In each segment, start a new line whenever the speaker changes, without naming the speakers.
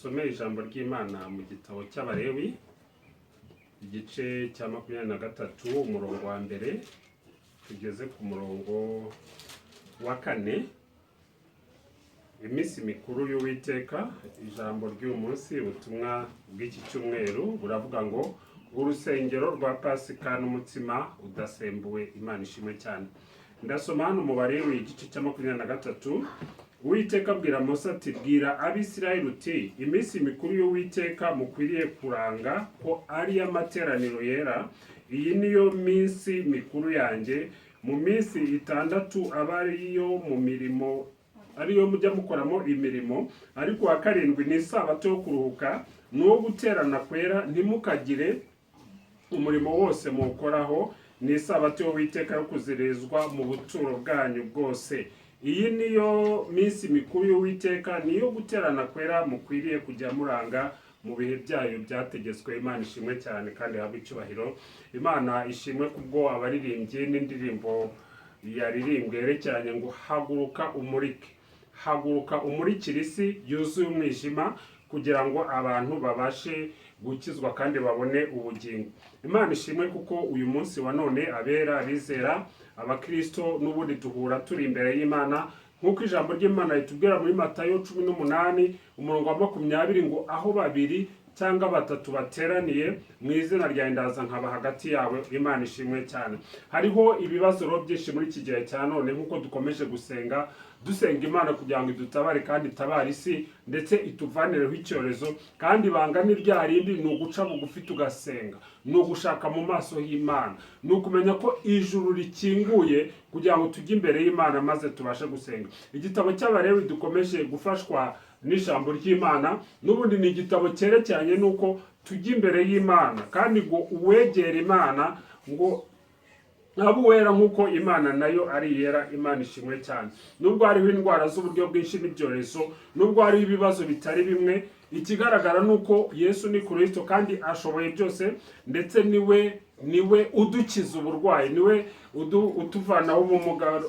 dusome ijambo ry'Imana mu gitabo cy'Abalewi igice cya 23 umurongo wa mbere tugeze ku murongo wa 4. Iminsi mikuru y'Uwiteka. Ijambo ry'uyu munsi ubutumwa bw'iki cyumweru buravuga ngo urusengero rwa Pasika n'umutsima udasembuwe. Imana ishimwe cyane. Ndasoma hano mu Balewi igice cya 23. Uwiteka abwira Mose ati bwira Abisirayeli uti iminsi mikuru y'Uwiteka mukwiriye kuranga ko ari y'amateraniro yera. Iyi niyo minsi mikuru yanjye. Mu minsi 6 aba ariyo mu mirimo ariyo mujya mukoramo imirimo, ariko wa 7 ni isabato yo kuruhuka no guterana kwera. Ntimukagire umurimo wose mukoraho. Ni isabato y'Uwiteka yo kuzirizwa mu buturo bwanyu bwose. Iyi niyo minsi mikuru y'Uwiteka, niyo guterana kwera mukwiriye kujya muranga mu bihe byayo byategetswe. Imana ishimwe cyane kandi habe icyubahiro. Imana ishimwe kubwo abaririmbye n'indirimbo yaririmbwe yerekeranye ngo haguruka umurike. Haguruka umurikire isi yuzuye umwijima kugira ngo abantu babashe gukizwa kandi babone ubugingo. Imana ishimwe kuko uyu munsi wa none abera abizera abakristo n'ubundi duhura turi imbere y'Imana nkuko ijambo ry'Imana ritubwira muri Matayo 18 umurongo wa 20 ngo aho babiri cyangwa batatu bateraniye mu izina rya ndaza nkaba hagati yawe. Imana ishimwe cyane. Hariho ibibazo byinshi muri iki gihe cya none nkuko dukomeje dusenga Imana kugira ngo idutabare kandi itabare isi ndetse ituvanireho icyorezo, kandi bangana irya rindi ni uguca bugufi tugasenga, ni ugushaka mu maso y'Imana, ni ukumenya ko ijuru rikinguye kugira ngo tujye imbere y'Imana maze tubashe gusenga. Igitabo cy'Abalewi dukomeje gufashwa n'ijambo ry'Imana, n'ubundi ni igitabo cyerekeranye nuko tujya imbere y'Imana kandi ngo uwegera Imana ngo abo wera nkuko Imana nayo ari yera. Imana ishimwe cyane. Nubwo hariho indwara z'uburyo bwinshi n'ibyorezo, nubwo hariho ibibazo bitari bimwe, ikigaragara nuko Yesu ni Kristo kandi ashoboye byose, ndetse niwe udukiza uburwayi, niwe utuvanaho ubumuga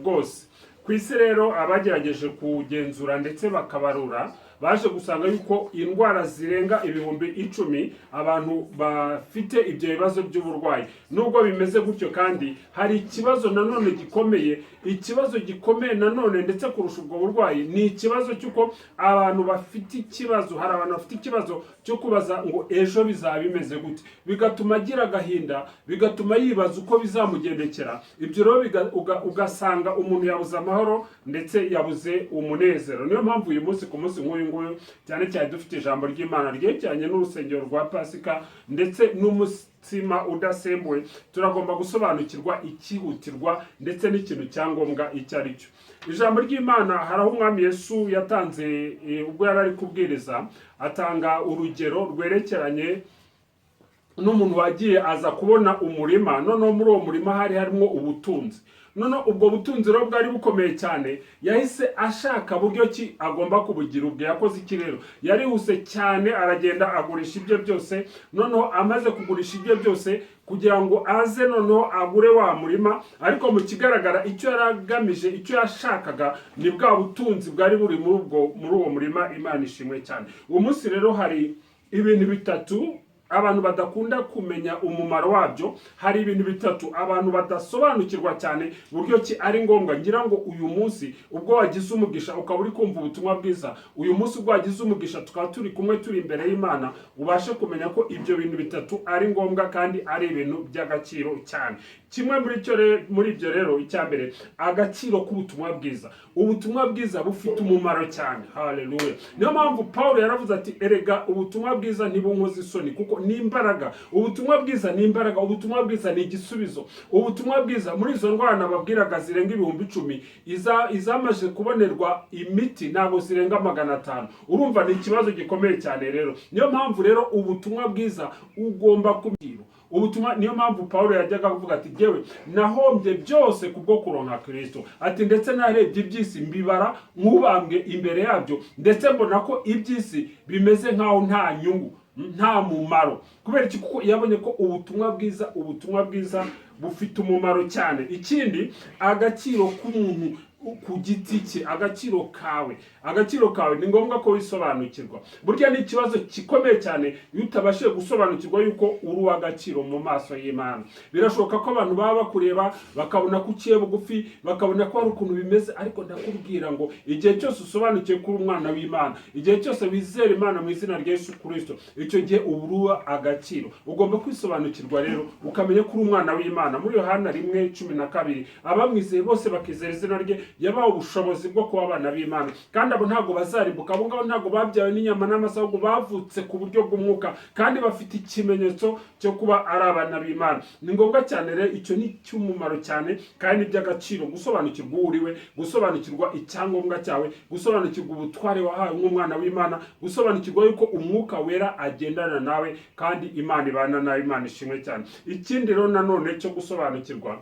bwose. Ku isi rero abagerageje kugenzura ndetse bakabarura baje gusanga yuko indwara zirenga 10,000 abantu bafite ibyo bibazo by'uburwayi. Nubwo bimeze gutyo kandi hari ikibazo nanone gikomeye. Ikibazo gikomeye nanone ndetse kurusha ubwo burwayi ni ikibazo cyuko abantu bafite ikibazo, hari abantu bafite ikibazo cyo kubaza ngo ejo bizaba bimeze gute, bigatuma agira agahinda, bigatuma yibaza uko bizamugendekera. Ibyo rero ugasanga umuntu yabuze amahoro ndetse yabuze umunezero. Niyo mpamvu uyu munsi ku munsi nk'uyu nguyu cyane cyane dufite ijambo ry'Imana ryerekeranye n'urusengero rwa Pasika ndetse n'umutsima udasembuwe, turagomba gusobanukirwa ikihutirwa ndetse n'ikintu cyangombwa icyo ari cyo. Ijambo ry'Imana hari aho Umwami Yesu yatanze ubwo yari ari kubwiriza, atanga urugero rwerekeranye n'umuntu wagiye aza kubona umurima. Noneho muri uwo murima harimo ubutunzi. Noneho ubwo butunzi rero bwari bukomeye cyane, yahise ashaka buryo ki agomba kubugira. Ubwo yakoze iki rero? Yarihuse cyane aragenda agurisha ibyo byose. Noneho amaze kugurisha ibyo byose kugira ngo aze noneho agure wa murima, ariko mu kigaragara icyo yaragamije, icyo yashakaga ni bwa butunzi bwari buri muri uwo murima. Imana ishimwe cyane. Uwo munsi rero hari ibintu bitatu abantu badakunda kumenya umumaro wabyo. Hari ibintu bitatu abantu badasobanukirwa cyane buryo ki ari ngombwa. Ngira ngo uyu munsi ubwo wagize umugisha ukaba uri kumva ubutumwa bwiza, uyu munsi ubwo wagize umugisha tukaba turi kumwe turi imbere y'Imana, ubashe kumenya ko ibyo bintu bitatu ari ngombwa kandi ari ibintu by'agaciro cyane. Kimwe muri ibyo rero, icya mbere, agaciro k'ubutumwa bwiza. Ubutumwa bwiza bufite umumaro cyane. Haleluya. Niyo mpamvu Paulo yaravuze ati erega ubutumwa bwiza ntibunkoze isoni kuko ni imbaraga. Ubutumwa bwiza ni imbaraga. Ubutumwa bwiza ni igisubizo. Ubutumwa bwiza muri izo ndwara nababwiraga zirenga 10,000 izamaje kubonerwa imiti ntabwo zirenga 500. Urumva ni ikibazo gikomeye cyane rero. Niyo mpamvu rero ubutumwa bwiza ugomba kubwira ubutumwa. Niyo mpamvu Paulo yajyaga kuvuga ati jewe nahombye byose kubwo kuronka Kristo. Ati ndetse narebye iby'isi mbibara nk'ubambwe imbere yabyo, ndetse mbona ko iby'isi bimeze nkaho nta nyungu, nta mumaro. Kubera iki? Kuko yabonye ko ubutumwa bwiza bufite umumaro cyane. Ikindi, agaciro k'umuntu ku giti cye, agaciro kawe ni ngombwa ko wisobanukirwa. Burya ni ikibazo gikomeye cyane iyo utabashije gusobanukirwa yuko uri uw'agaciro mu maso y'Imana. Birashoboka ko abantu baba bakureba bakabona ko uciye bugufi, bakabona ko hari ukuntu bimeze, ariko ndakubwira ngo igihe cyose usobanukiwe ko uri umwana w'Imana, igihe cyose wizera Imana mu izina rya Yesu Kristo, icyo gihe uba uri agaciro. Ugomba kwisobanukirwa rero ukamenya ko uri umwana w'Imana. Muri Yohana 1:12 abamwizeye bose bakizera izina rye yabaho ubushobozi bwo kuba abana b'Imana, kandi abo ntago bazarimbuka. Abo ngabo ntago babyawe n'inyama n'amase, ahubwo bavutse ku buryo bw'umwuka, kandi bafite ikimenyetso cyo kuba ari abana b'Imana. Ni ngombwa cyane rero, icyo ni cy'umumaro cyane kandi by'agaciro gusobanukirwa uwo uriwe, gusobanukirwa icyangombwa cyawe, gusobanukirwa ubutware wahawe nk'umwana w'Imana, gusobanukirwa yuko umwuka wera agendana nawe kandi Imana ibana nawe. Imana ishimwe cyane. Ikindi rero nanone cyo gusobanukirwa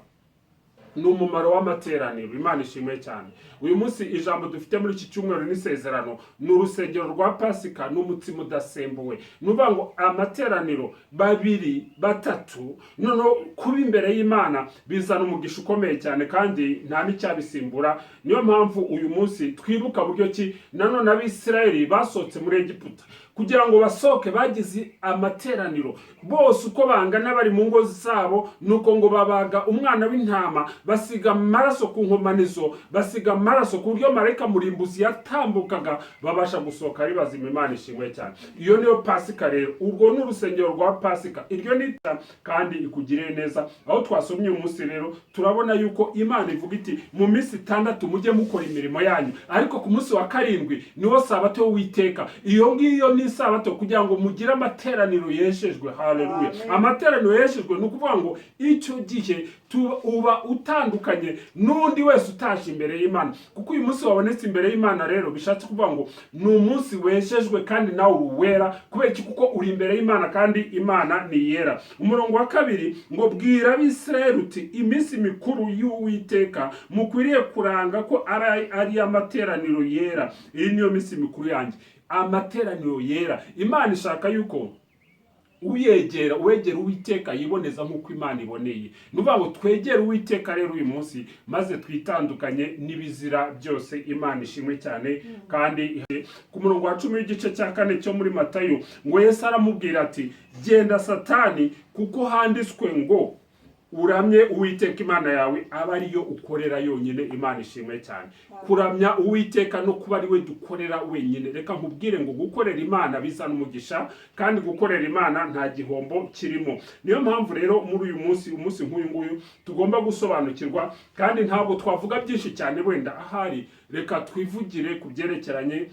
ni umumaro w'amateraniro. Imana ishimwe cyane. Uyu munsi ijambo dufite muri iki cyumweru n'isezerano ni urusengero rwa Pasika n'umutsima udasembuwe. Nuvuga ngo amateraniro 2, 3 noneho kuba imbere y'Imana bizana umugisha ukomeye cyane kandi nta n'icyabisimbura. Niyo mpamvu uyu munsi twibuka buryo ki nanone Abisirayeli basohotse muri Egiputa. Kugira ngo basohoke bagize amateraniro bose uko bangana bari mu ngo zabo, nuko ngo babaga umwana w'intama, basiga amaraso ku nkomanizo, basiga amaraso ku buryo marayika murimbuzi yatambukaga babasha gusohoka ari bazima. Imana ishimwe cyane. Iyo niyo Pasika rero. Urwo ni urusengero rwa Pasika. Iryo ni kandi ikugiriye neza. Aho twasomye uyu munsi rero turabona yuko Imana ivuga iti mu minsi 6 mujye mukora imirimo yanyu, ariko ku munsi wa 7 niwo sabato y'Uwiteka. Iyo ngiyo ni isabato kugira ngo mugire amateraniro yeshejwe. Haleluya. Amateraniro yeshejwe ni ukuvuga ngo icyo gihe uba utandukanye n'undi wese utaje imbere y'Imana, kuko uyu munsi wabonetse imbere y'Imana rero bishatse kuvuga ngo ni umunsi weshejwe kandi nawe uwera. kubera iki? Kuko uri imbere y'Imana kandi Imana ni yera. Umurongo wa 2 ngo bwira Abisirayeli uti iminsi mikuru y'Uwiteka mukwiriye kuranga ko ari amateraniro yera. Iyi niyo minsi mikuru yanjye, amateraniro yera. Imana ishaka yuko uwegera Uwiteka yiboneza nk'uko Imana iboneye. Nuvuga ngo twegere Uwiteka rero uyu munsi, maze twitandukanye n'ibizira byose. Imana ishimwe cyane. Kandi ku murongo wa 10 w'igice cya 4 cyo muri Matayo ngo Yesu aramubwira ati genda Satani, kuko handitswe ngo uramye Uwiteka Imana yawe aba ariyo ukorera yonyine. Imana ishimwe cyane. Kuramya Uwiteka no kuba ari we dukorera wenyine. Reka nkubwire ngo gukorera Imana bizana umugisha, kandi gukorera Imana nta gihombo kirimo. Niyo mpamvu rero muri uyu umunsi nk'uyu nguyu tugomba gusobanukirwa, kandi ntabwo twavuga byinshi cyane wenda ahari. Reka twivugire ku byerekeranye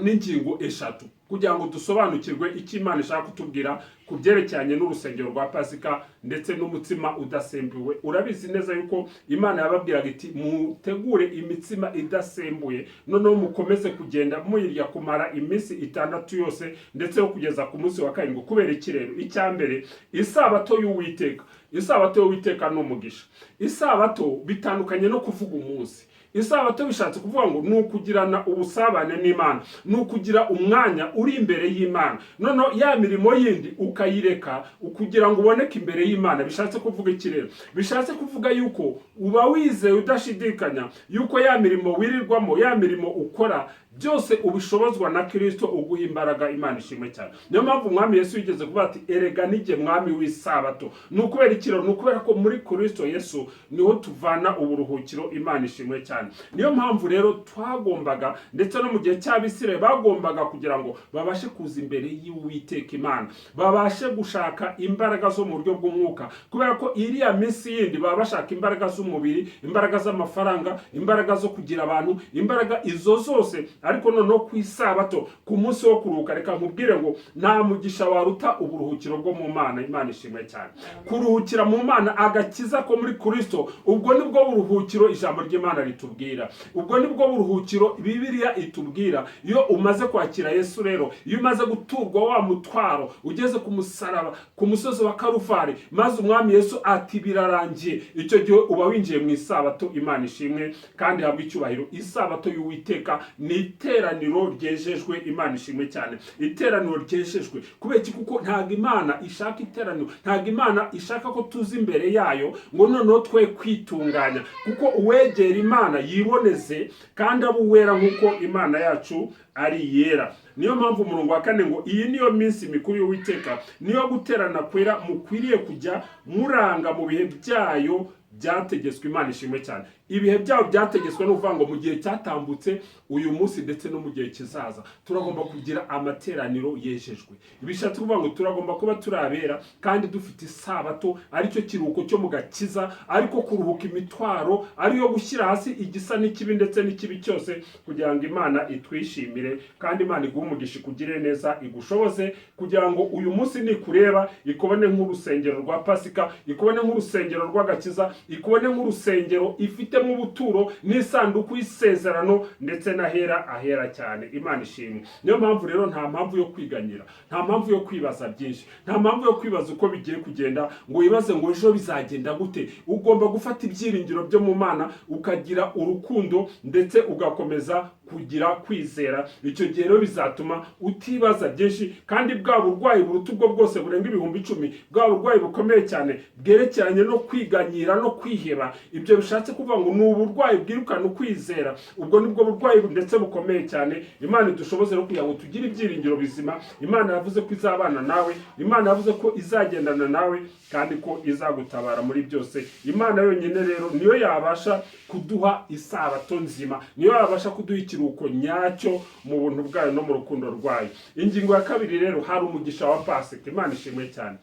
n'ingingo 3 kugira ngo dusobanukirwe icyo Imana ishaka kutubwira ku byerekeranye n'urusengero rwa Pasika ndetse n'umutsima udasembuwe. Urabizi neza yuko Imana yababwiraga iti mutegure imitsima idasembuye, noneho mukomeze kugenda muyirya kumara iminsi 6 yose, ndetse yo kugeza ku munsi wa 7. Kubera iki rero? Icyambere, isabato y'Uwiteka. Isabato y'Uwiteka ni umugisha. Isabato bitandukanye no kuvuga umunsi. Isabato bishatse kuvuga ngo ni ukugirana ubusabane n'Imana, ni ukugira umwanya uri imbere y'Imana, noneho ya mirimo yindi ukayireka kugira ngo uboneke imbere y'Imana. Bishatse kuvuga iki rero? Bishatse kuvuga yuko uba wizeye udashidikanya yuko ya mirimo wirirwamo, ya mirimo ukora byose ubishobozwa na Kristo uguha imbaraga. Imana ishimwe cyane. Niyo mpamvu Umwami Yesu yigeze kuvuga ati erega nige mwami w'isabato. Ni ukubera ikiro? Ni ukubera ko muri Kristo Yesu niho tuvana uburuhukiro. Imana ishimwe cyane. Niyo mpamvu rero twagombaga, ndetse no mu gihe cy'Abisirayeli bagombaga kugira ngo babashe kuza imbere y'Uwiteka Imana, babashe gushaka imbaraga zo mu buryo bw'umwuka, kubera ko iriya minsi yindi baba bashaka imbaraga z'umubiri, imbaraga z'amafaranga, imbaraga zo kugira abantu, imbaraga izo zose. Ariko noneho ku isabato, ku munsi wo kuruhuka, reka nkubwire ngo nta mugisha waruta uburuhukiro bwo mu Mana. Imana ishimwe cyane. Kuruhukira mu Mana, agakiza ko muri Kristo, ubwo nibwo buruhukiro ijambo ry'Imana ritubwira. Ubwo nibwo buruhukiro Bibiliya itubwira. Iyo umaze kwakira Yesu rero, iyo umaze guturwa wa mutwaro, ugeze ku musaraba, ku musozi wa Karufari, maze Umwami Yesu ati birarangiye, icyo gihe uba winjiye mu isabato. Imana ishimwe kandi habwa icyubahiro. Isabato y'Uwiteka ni iteraniro ryejejwe, Imana ishimwe cyane, iteraniro ryejejwe. Kubera iki? Kuko ntabwo Imana ishaka iteraniro, ntabwo Imana ishaka ko tuza imbere yayo ngo noneho twe kwitunganya, kuko uwegera Imana yiboneze kandi abe uwera nk'uko Imana yacu ari yera. Niyo mpamvu umurongo wa 4 ngo iyi niyo minsi mikuru y'Uwiteka, niyo guterana kwera mukwiriye kujya muranga mu bihe byayo byategetswe. Imana ishimwe cyane. Ibihe byabo byategetswe no kuvuga ngo mu gihe cyatambutse, uyu munsi ndetse no mu gihe kizaza turagomba kugira amateraniro yejejwe. Bishatse kuvuga ngo turagomba kuba turabera kandi dufite isabato, aricyo kiruhuko cyo mu gakiza, ariko kuruhuka imitwaro, ariyo gushyira hasi igisa n'ikibi ndetse n'ikibi cyose, kugira ngo Imana itwishimire kandi Imana iguhe umugisha, ikugire neza, igushoboze kugira ngo uyu munsi nikureba ikubone nk'urusengero rwa Pasika, ikubone nk'urusengero rw'agakiza, ikubone nk'urusengero ifite mu buturo n'isanduku y'isezerano ndetse n'ahera ahera cyane. Imana ishimwe. Niyo mpamvu rero nta mpamvu yo kwiganyira, nta mpamvu yo kwibaza byinshi, nta mpamvu yo kwibaza uko bigiye kugenda ngo wibaze ngo ejo bizagenda gute. Ugomba gufata ibyiringiro byo mu Mana, ukagira urukundo ndetse ugakomeza kugira kwizera. Icyo gihe rero bizatuma utibaza byinshi, kandi bwa burwayi buruta ubwo bwose burenga 10,000, bwa burwayi bukomeye cyane bwerekeranye no kwiganyira no kwiheba, ibyo bishatse kuvuga ngo ni uburwayi bwirukana ukwizera. Ubwo nibwo burwayi ndetse bukomeye cyane. Imana idushoboze no kugira ngo tugire ibyiringiro bizima. Imana yavuze ko izabana nawe, Imana yavuze ko izagendana nawe kandi ko izagutabara muri byose. Imana yonyine rero niyo yabasha kuduha isabato nzima, niyo yabasha kuduha ikiruhuko nyacyo mu buntu bwayo no mu rukundo rwayo. Ingingo ya 2 rero, hari umugisha wa Pasika. Imana ishimwe cyane.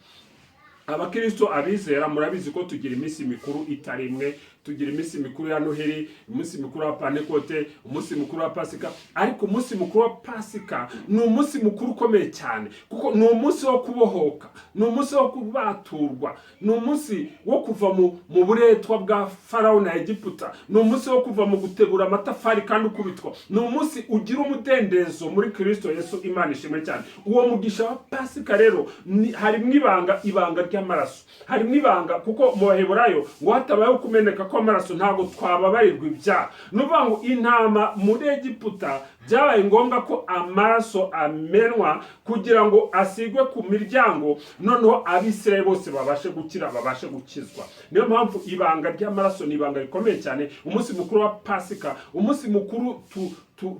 Abakristo abizera murabizi ko tugira iminsi mikuru itari imwe. Tugira iminsi mikuru ya Noheli, umunsi mukuru wa Pentekote, umunsi mukuru wa Pasika. Ariko umunsi mukuru wa Pasika ni umunsi mukuru ukomeye cyane, kuko ni umunsi wo kubohoka, ni umunsi wo kubaturwa, ni umunsi wo kuva mu buretwa bwa Farawo na Egiputa, ni umunsi wo kuva mu gutegura amatafari kandi ukubitwa, ni umunsi ugira umudendezo muri Kristo Yesu. Imana ishimwe cyane. Uwo mugisha wa Pasika rero harimo ibanga ry'amaraso, harimo ibanga, kuko mu Baheburayo ngo hatabayeho kumeneka amaraso ntabwo twababarirwa ibyaha. Nuvuga ngo intama muri Egiputa byabaye ngombwa ko amaraso amenwa kugira ngo asigwe ku miryango, noneho Abisirayeli bose babashe gukira, babashe gukizwa. Niyo mpamvu ibanga ry'amaraso ni ibanga rikomeye cyane. Umunsi mukuru wa Pasika, umunsi mukuru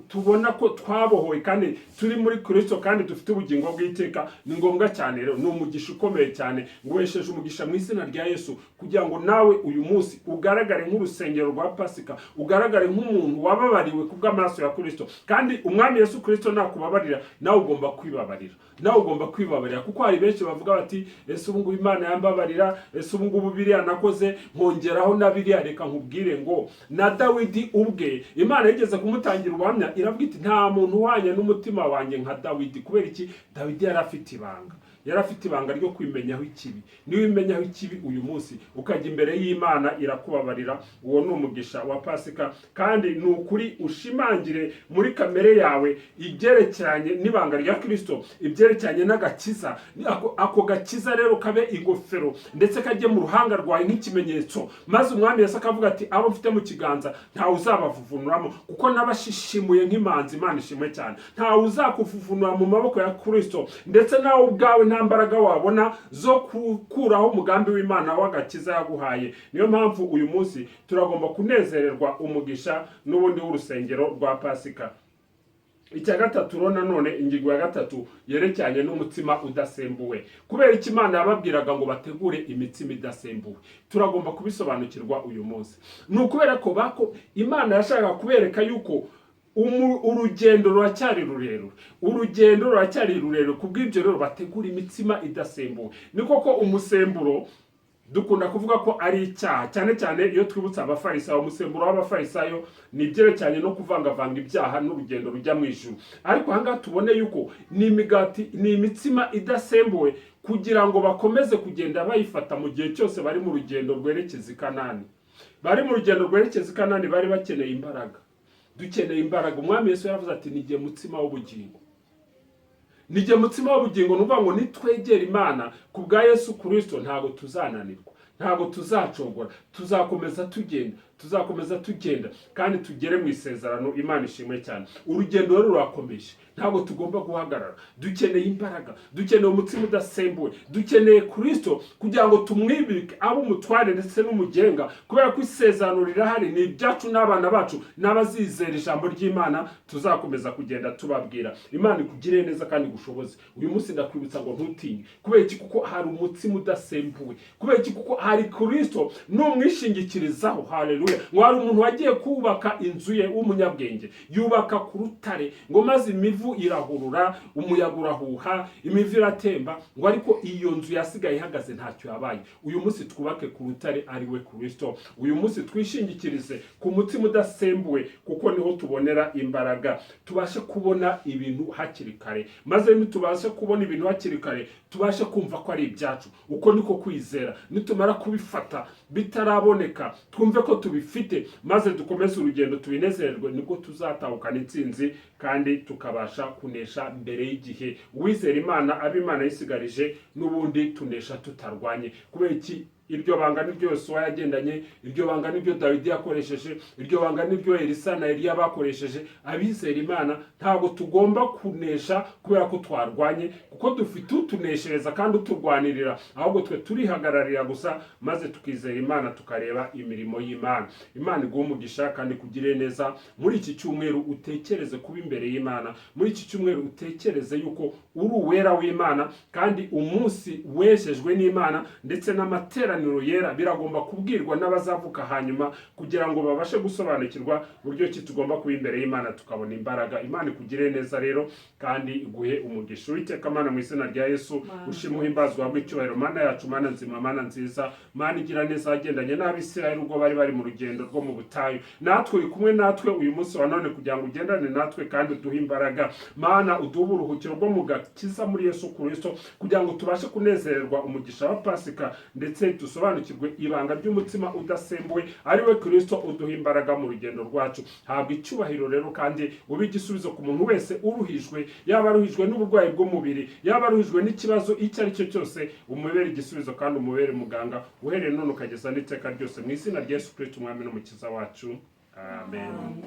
tubona ko twabohowe kandi turi muri Kristo kandi dufite ubugingo bw'iteka, ni ngombwa cyane rero, ni umugisha ukomeye cyane. Ngwesheje umugisha mu izina rya Yesu kugira ngo nawe uyu munsi ugaragare nk'urusengero rwa Pasika, ugaragare nk'umuntu wababariwe kubw'amaraso ya Kristo. Kandi umwami Yesu Kristo nakubabarira, nawe ugomba kwibabarira, nawe ugomba kwibabarira. Kuko hari benshi bavuga bati ese ubu ngubu Imana yambabarira, ese ubu ngubu biriya nakoze nkongeraho na biriya. Reka nkubwire ngo na Dawidi ubwe Imana yigeze kumutangira ubuhamya, iravuga iti nta muntu uhwanye n'umutima wanjye nka Dawidi. Kubera iki? Dawidi yari afite ibanga, yari afite ibanga ryo kwimenyaho ikibi. Niwe imenyaho ikibi uyu munsi ukajya imbere y'Imana, irakubabarira. Uwo ni umugisha wa Pasika, kandi ni ukuri ushimangire muri kamere yawe ibyerekeranye n'ibanga rya Kristo, ibyerekeranye n'agakiza. Ako gakiza rero kabe ingofero ndetse kajye mu ruhanga rwawe nk'ikimenyetso, maze umwami Yesu akavuga ati abo mfite mu kiganza ntawe uzabavuvunuramo, kuko nabashishimuye nk'imanzi. Imana ishimwe cyane. Ntawe uzakuvuvunura mu maboko ya Kristo, ndetse nawe ubwawe nta mbaraga wabona zo kukuraho umugambi w'Imana w'agakiza yaguhaye. Niyo mpamvu uyu munsi turagomba kunezererwa umugisha n'ubundi w'urusengero rwa Pasika. Icya gatatu rero nanone, ingingo ya 3 yerekeranye n'umutsima udasembuwe. Kubera iki Imana yababwiraga ngo bategure imitsima idasembuwe? Turagomba kubisobanukirwa uyu munsi. Ni ukubera ko Imana yashakaga kubereka yuko urugendo ruracyari rurerure, urugendo ruracyari rurerure. Kubw'ibyo rero bategura imitsima idasembuwe. Ni koko umusemburo dukunda kuvuga ko ari icyaha, cyane cyane iyo twibutsa abafarisayo. Umusemburo w'abafarisayo ni ibyerekeranye no kuvangavanga ibyaha n'urugendo rujya mu ijuru. Ariko ahangaha tubone yuko ni imigati, ni imitsima idasembuwe, kugira ngo bakomeze kugenda bayifata mu gihe cyose bari mu rugendo rwerekeza i Kanani. Bari mu rugendo rwerekeza i Kanani bari bakeneye imbaraga. Dukeneye imbaraga. Umwami Yesu yaravuze ati nijye mutsima w'ubugingo, nijye mutsima w'ubugingo. Nuvuga ngo nitwegera Imana kubwa Yesu Kristo ntago tuzananirwa, ntago tuzacogora, tuzakomeza tugenda, tuzakomeza tugenda kandi tugere mu isezerano. Imana ishimwe cyane. Urugendo rero rurakomeje, ntabwo tugomba guhagarara. Dukeneye imbaraga, dukeneye umutsima udasembuwe, dukeneye Kristo kugira ngo tumwibike abo umutware ndetse n'umugenga, kubera ko isezerano rirahari, ni ibyacu n'abana bacu n'abazizera ijambo ry'Imana. Tuzakomeza kugenda tubabwira. Imana ikugire neza kandi gushoboze. Uyu munsi ndakwibutsa ngo ntutinye. Kubera iki? Kuko hari umutsima udasembuwe. Kubera iki? Kuko hari Kristo n'umwishingikirizaho. Haleluya. Ngo hari umuntu wagiye kubaka inzu ye w'umunyabwenge, yubaka ku rutare, ngo maze imivu irahurura, umuyaga urahuha, imivu iratemba, ngo ariko iyo nzu yasigaye ihagaze ntacyo yabaye. Uyu munsi twubake ku rutare ari we Kristo. Uyu munsi twishingikirize ku mutima udasembuwe, kuko niho tubonera imbaraga, tubashe kubona ibintu hakiri kare. Maze nitubashe kubona ibintu hakiri kare, tubashe kumva ko ari ibyacu. Uko niko kwizera. Nitumara kubifata bitaraboneka, twumve ko tubifite, maze dukomeze urugendo tubinezererwe, nibwo tuzatahukana intsinzi kandi tukabasha kunesha mbere y'igihe. Uwizera Imana, ab'Imana yisigarije, n'ubundi tunesha tutarwanye. Kubera iki? Iryo banga niryo Yosuwa yagendanye, iryo banga niryo Dawidi yakoresheje, iryo banga niryo Elisa na Eliya bakoresheje. Abizera Imana ntabwo tugomba kunesha kubera ko twarwanye, kuko dufite utuneshereza kandi uturwanirira, ahubwo twe turihagararira gusa, maze tukizera Imana, tukareba imirimo y'Imana. Imana iguhe umugisha kandi kugire neza. Muri iki cyumweru utekereze kuba imbere y'Imana. Muri iki cyumweru utekereze yuko uri uwera w'Imana, kandi umunsi wejejwe n'Imana, ndetse n'amateraniro yera biragomba kubwirwa n'abazavuka hanyuma, kugira ngo babashe gusobanukirwa buryo ki tugomba kuba imbere y'Imana tukabona imbaraga. Imana ikugire neza rero kandi iguhe umugisha. Uwiteka Mana, mu izina rya Yesu, ushimwe uhimbazwe, wabwe icyubahiro. Mana yacu, Mana nzima, Mana nziza, Mana igira neza, wagendanye n'Abisirayeli ubwo bari bari mu rugendo rwo mu butayu. Natwe uri kumwe natwe uyu munsi wa none, kugira ngo ugendane natwe kandi uduhe imbaraga. Mana uduhe uburuhukiro bwo mu gakiza muri Yesu Kristo, kugira ngo tubashe kunezererwa umugisha wa Pasika, ndetse dusobanukirwe ibanga ry'umutsima udasembuwe ari we Kristo. Uduha imbaraga mu rugendo rwacu. Habwa icyubahiro rero kandi ube igisubizo ku muntu wese uruhijwe, yaba aruhijwe n'uburwayi bw'umubiri, yaba aruhijwe n'ikibazo icyo ari cyo cyose. Umubere igisubizo kandi umubere muganga, uhereye none ukageza n'iteka ryose, mu izina rya Yesu Kristo, umwami n'umukiza wacu. Amen.